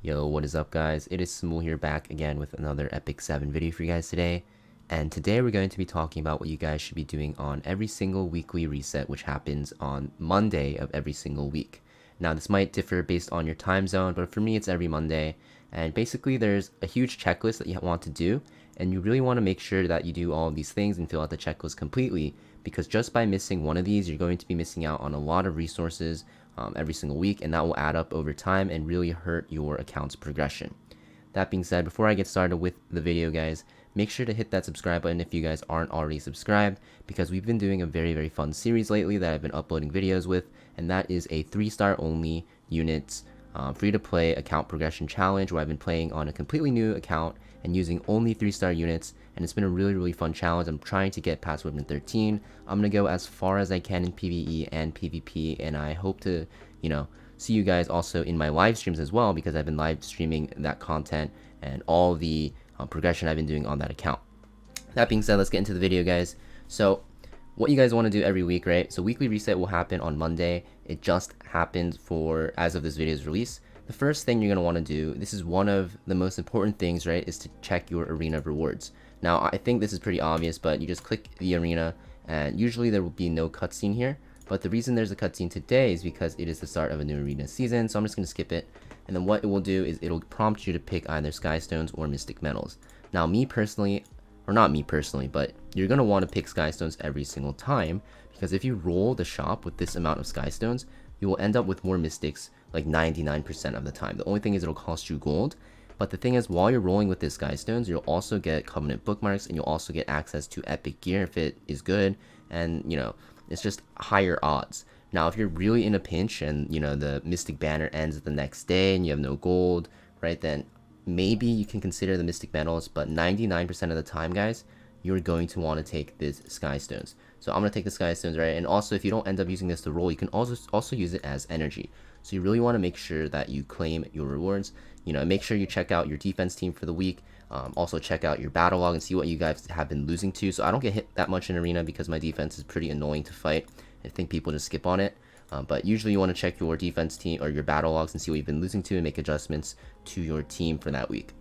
Yo, what is up guys? It is Samool here, back again with another Epic 7 video for you guys today. And today we're going to be talking about what you guys should be doing on every single weekly reset, which happens on Monday of every single week. Now this might differ based on your time zone, but for me it's every Monday. And basically there's a huge checklist that you want to do, and you really want to make sure that you do all of these things and fill out the checklist completely, because just by missing one of these, you're going to be missing out on a lot of resources every single week, and that will add up over time and really hurt your account's progression. That being said, before I get started with the video guys, make sure to hit that subscribe button if you guys aren't already subscribed, because we've been doing a very fun series lately that I've been uploading videos with, and that is a 3-star only units free to play account progression challenge, where I've been playing on a completely new account and using only 3-star units, and it's been a really fun challenge. I'm trying to get past Weapon 13. I'm gonna go as far as I can in PvE and PvP, and I hope to, see you guys also in my live streams as well, because I've been live streaming that content and all the progression I've been doing on that account. That being said, let's get into the video guys. So what you guys want to do every week, right? So weekly reset will happen on Monday. It just happened as of this video's release. The first thing you're going to want to do, this is one of the most important things, right, is to check your arena rewards. Now, I think this is pretty obvious, but you just click the arena, and usually there will be no cutscene here. But the reason there's a cutscene today is because it is the start of a new arena season, so I'm just going to skip it. And then what it will do is it'll prompt you to pick either Skystones or Mystic Metals. Now, me personally, or not me personally, but you're going to want to pick Skystones every single time, because if you roll the shop with this amount of Skystones, you will end up with more Mystics like 99% of the time. The only thing is it'll cost you gold, but the thing is, while you're rolling with this Skystones, you'll also get Covenant bookmarks, and you'll also get access to epic gear if it is good, and it's just higher odds. Now if you're really in a pinch and the Mystic Banner ends the next day and you have no gold, right, then maybe you can consider the Mystic Metals, but 99% of the time guys, you're going to want to take this Skystones. So I'm going to take the Skystones, right? And also, if you don't end up using this to roll, you can also use it as energy. So you really want to make sure that you claim your rewards. Make sure you check out your defense team for the week. Also check out your battle log and see what you guys have been losing to. So I don't get hit that much in arena because my defense is pretty annoying to fight. I think people just skip on it. But usually you want to check your defense team or your battle logs and see what you've been losing to and make adjustments to your team for that week.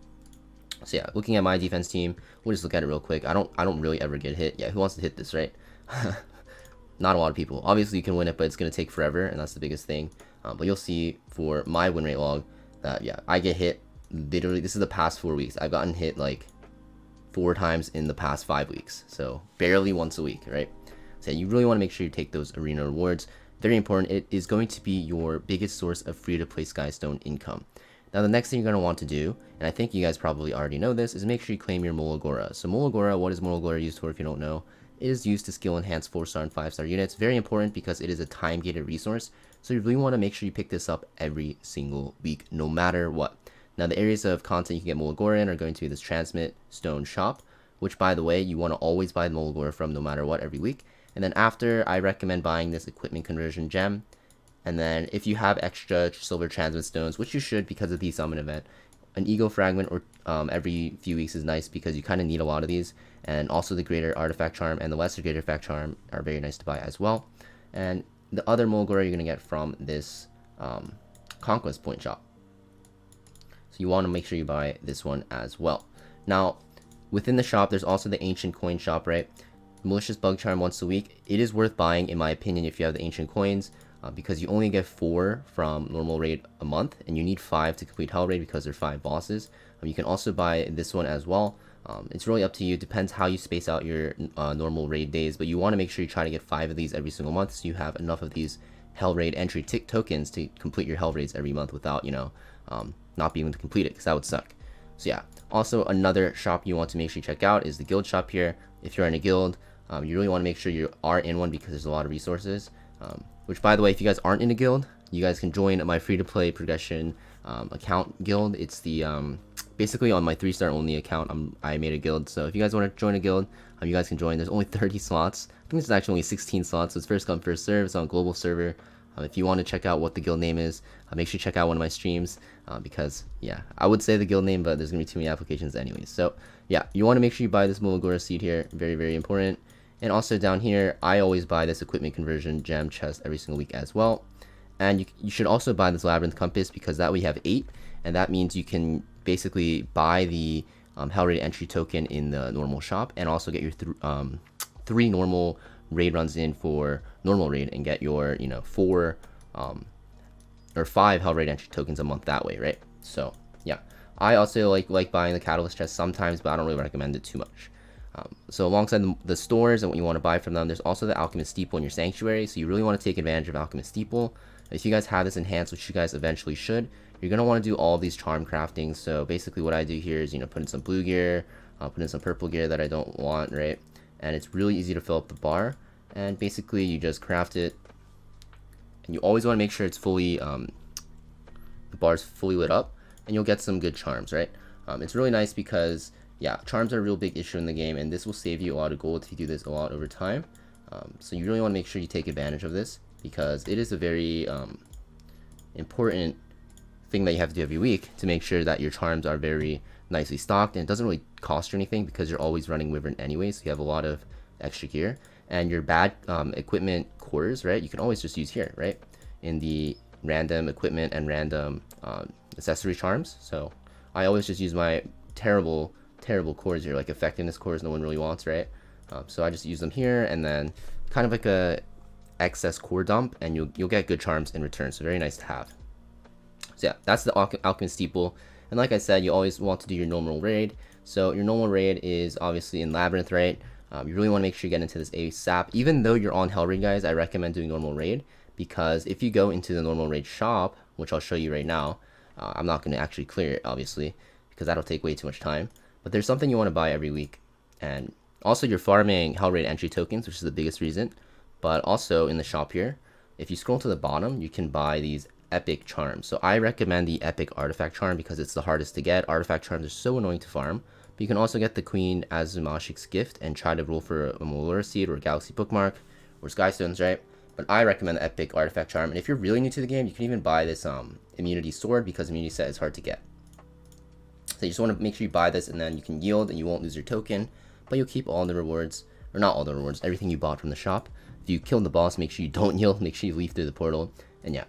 So yeah, looking at my defense team, we'll just look at it real quick. I don't really ever get hit. Yeah, who wants to hit this, right? Not a lot of people. Obviously you can win it, but it's going to take forever, and that's the biggest thing. But you'll see for my win rate log that yeah, I get hit literally, this is the past 4 weeks. I've gotten hit like 4 times in the past 5 weeks, so barely once a week, right? So you really want to make sure you take those arena rewards. Very important. It is going to be your biggest source of free to play Skystone income. Now the next thing you're going to want to do, and I think you guys probably already know this, is make sure you claim your MolaGora. So MolaGora, what is MolaGora used for if you don't know? It is used to skill enhance 4-star and 5-star units. Very important because it is a time gated resource. So you really want to make sure you pick this up every single week, no matter what. Now the areas of content you can get MolaGora in are going to be this Transmit Stone shop, which by the way, you want to always buy the MolaGora from no matter what every week. And then after, I recommend buying this equipment conversion gem. And then if you have extra silver transmit stones, which you should because of the summon event, an ego fragment or every few weeks is nice because you kind of need a lot of these. And also the greater artifact charm and the lesser greater artifact charm are very nice to buy as well. And the other MolaGora you're going to get from this conquest point shop. So you want to make sure you buy this one as well. Now within the shop, there's also the ancient coin shop, right? Malicious bug charm once a week. It is worth buying in my opinion if you have the ancient coins, because you only get 4 from normal raid a month, and you need 5 to complete hell raid because there are 5 bosses. You can also buy this one as well. It's really up to you. Depends how you space out your normal raid days, but you want to make sure you try to get 5 of these every single month, so you have enough of these hell raid entry tokens to complete your hell raids every month without not being able to complete it, because that would suck. So yeah, also another shop you want to make sure you check out is the guild shop here. If you're in a guild, you really want to make sure you are in one because there's a lot of resources. Which by the way, if you guys aren't in a guild, you guys can join my free to play progression account guild. It's the basically on my 3-star only account, I made a guild. So if you guys want to join a guild, you guys can join. There's only 30 slots. I think this is actually only 16 slots. So it's first come first serve. It's on a global server. If you want to check out what the guild name is, make sure you check out one of my streams, because yeah, I would say the guild name, but there's gonna be too many applications anyways. So yeah, you want to make sure you buy this MolaGora seed here. Very important. And also down here, I always buy this equipment conversion gem chest every single week as well. And you should also buy this Labyrinth Compass because that way you have 8, and that means you can basically buy the Hell Raid entry token in the normal shop and also get your 3 normal raid runs in for normal raid and get your 4 or 5 Hell Raid entry tokens a month that way, right? So yeah, I also like buying the Catalyst chest sometimes, but I don't really recommend it too much. So alongside the stores and what you want to buy from them, there's also the Alchemist Steeple in your Sanctuary, so you really want to take advantage of Alchemist Steeple. If you guys have this enhanced, which you guys eventually should, you're going to want to do all these charm crafting. So basically what I do here is, put in some blue gear, put in some purple gear that I don't want, right? And it's really easy to fill up the bar, and basically you just craft it, and you always want to make sure it's fully, the bar's fully lit up, and you'll get some good charms, right? It's really nice because, yeah, charms are a real big issue in the game, and this will save you a lot of gold if you do this a lot over time. So you really want to make sure you take advantage of this, because it is a very important thing that you have to do every week to make sure that your charms are very nicely stocked, and it doesn't really cost you anything because you're always running Wyvern anyway, so you have a lot of extra gear. And your bad equipment cores, right, you can always just use here, right, in the random equipment and random accessory charms. So I always just use my terrible cores here, like effectiveness cores no one really wants, right? So I just use them here, and then kind of like a excess core dump, and you'll get good charms in return, so very nice to have. So yeah, that's the Alchemist Steeple. And like I said, you always want to do your normal raid. So your normal raid is obviously in Labyrinth, right? You really want to make sure you get into this ASAP. Even though you're on Hell Raid, guys, I recommend doing normal raid, because if you go into the normal raid shop, which I'll show you right now, I'm not going to actually clear it, obviously, because that'll take way too much time. But there's something you want to buy every week. And also you're farming Hell Raid entry tokens, which is the biggest reason. But also in the shop here, if you scroll to the bottom, you can buy these epic charms. So I recommend the epic artifact charm because it's the hardest to get. Artifact charms are so annoying to farm. But you can also get the Queen Azumashik's gift and try to roll for a MolaGora seed or a galaxy bookmark or skystones, right? But I recommend the epic artifact charm. And if you're really new to the game, you can even buy this immunity sword, because immunity set is hard to get. So you just want to make sure you buy this, and then you can yield and you won't lose your token, but you'll keep all the rewards, or not all the rewards, everything you bought from the shop. If you killed the boss, make sure you don't yield, make sure you leave through the portal. And yeah,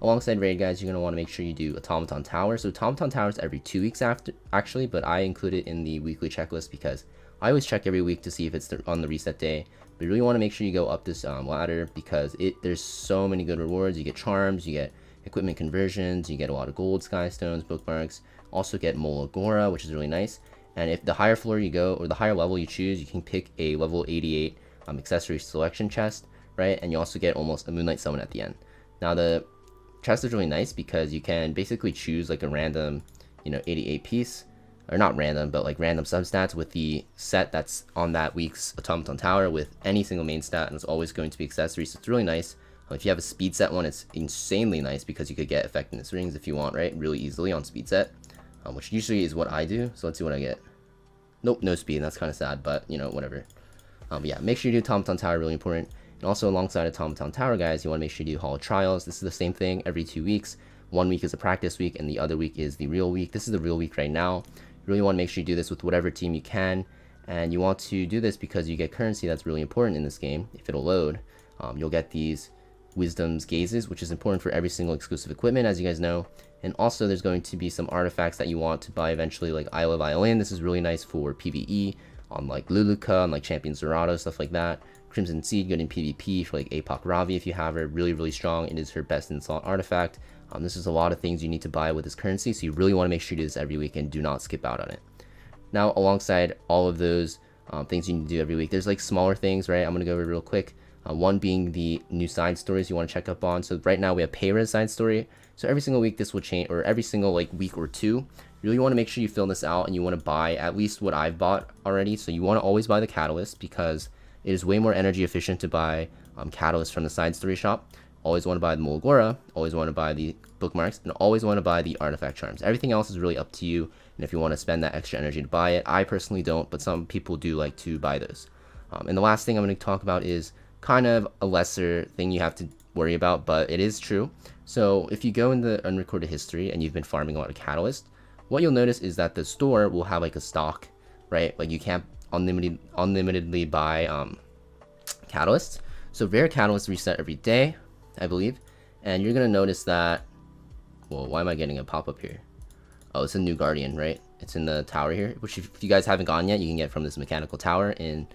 alongside raid, guys, you're going to want to make sure you do Automaton Tower. So Automaton Tower is every 2 weeks after, actually, but I include it in the weekly checklist because I always check every week to see if it's on the reset day. But you really want to make sure you go up this ladder, because there's so many good rewards. You get charms, you get equipment conversions, you get a lot of gold, skystones, bookmarks, also get MolaGora, which is really nice. And if the higher floor you go, or the higher level you choose, you can pick a level 88 accessory selection chest, right? And you also get almost a Moonlight Summon at the end. Now the chest is really nice because you can basically choose like a random 88 piece, or not random, but like random substats with the set that's on that week's Automaton Tower with any single main stat, and it's always going to be accessories. So it's really nice. If you have a speed set one, it's insanely nice because you could get effectiveness rings if you want, right? Really easily on speed set, which usually is what I do. So let's see what I get. Nope, no speed. That's kind of sad, but whatever. But yeah, make sure you do Automaton Tower, really important. And also alongside Automaton Tower, guys, you want to make sure you do Hall of Trials. This is the same thing every 2 weeks. 1 week is a practice week, and the other week is the real week. This is the real week right now. You really want to make sure you do this with whatever team you can, and you want to do this because you get currency that's really important in this game. If it'll load, you'll get these Wisdom's Gazes, which is important for every single exclusive equipment, as you guys know. And also there's going to be some artifacts that you want to buy eventually, like Isle of Violin. This is really nice for PvE on like Luluka, on like Champion Zerato, stuff like that. Crimson Seed, good in PvP for like Apoc Ravi if you have her, really, really strong. It is her best in slot artifact. This is a lot of things you need to buy with this currency, so you really want to make sure you do this every week and do not skip out on it. Now, alongside all of those things you need to do every week, there's like smaller things, right? I'm going to go over real quick. One being the new side stories you want to check up on. So right now we have Payres side story. So every single week this will change, or every single like week or two. You really want to make sure you fill this out, and you want to buy at least what I've bought already. So you want to always buy the Catalyst because it is way more energy efficient to buy Catalyst from the side story shop. Always want to buy the MolaGora, always want to buy the bookmarks, and always want to buy the artifact charms. Everything else is really up to you, and if you want to spend that extra energy to buy it. I personally don't, but some people do like to buy those. And the last thing I'm going to talk about is kind of a lesser thing you have to worry about, but it is true. So if you go in the unrecorded history and you've been farming a lot of Catalyst, what you'll notice is that the store will have like a stock, right? Like you can't unlimitedly buy Catalysts. So rare Catalysts reset every day, I believe, And you're gonna notice that, well, why am I getting a pop-up here? Oh, it's a new Guardian, right? It's in the tower here, which if you guys haven't gone yet, you can get from this mechanical tower in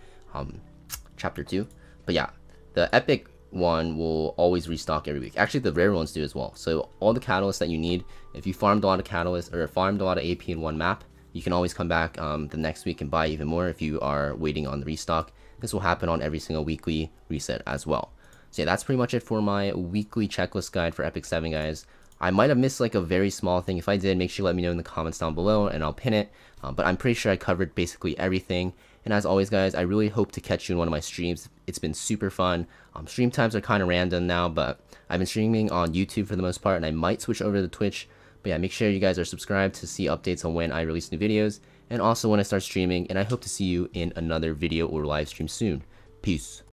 chapter 2. But yeah, the epic one will always restock every week. Actually, the rare ones do as well. So all the catalysts that you need, if you farmed a lot of catalysts or farmed a lot of AP in one map, you can always come back the next week and buy even more if you are waiting on the restock. This will happen on every single weekly reset as well. So yeah, that's pretty much it for my weekly checklist guide for Epic 7, guys. I might have missed like a very small thing. If I did, make sure you let me know in the comments down below and I'll pin it. But I'm pretty sure I covered basically everything. And as always, guys, I really hope to catch you in one of my streams. It's been super fun. Stream times are kind of random now, but I've been streaming on YouTube for the most part, and I might switch over to Twitch. But yeah, make sure you guys are subscribed to see updates on when I release new videos, and also when I start streaming, and I hope to see you in another video or live stream soon. Peace.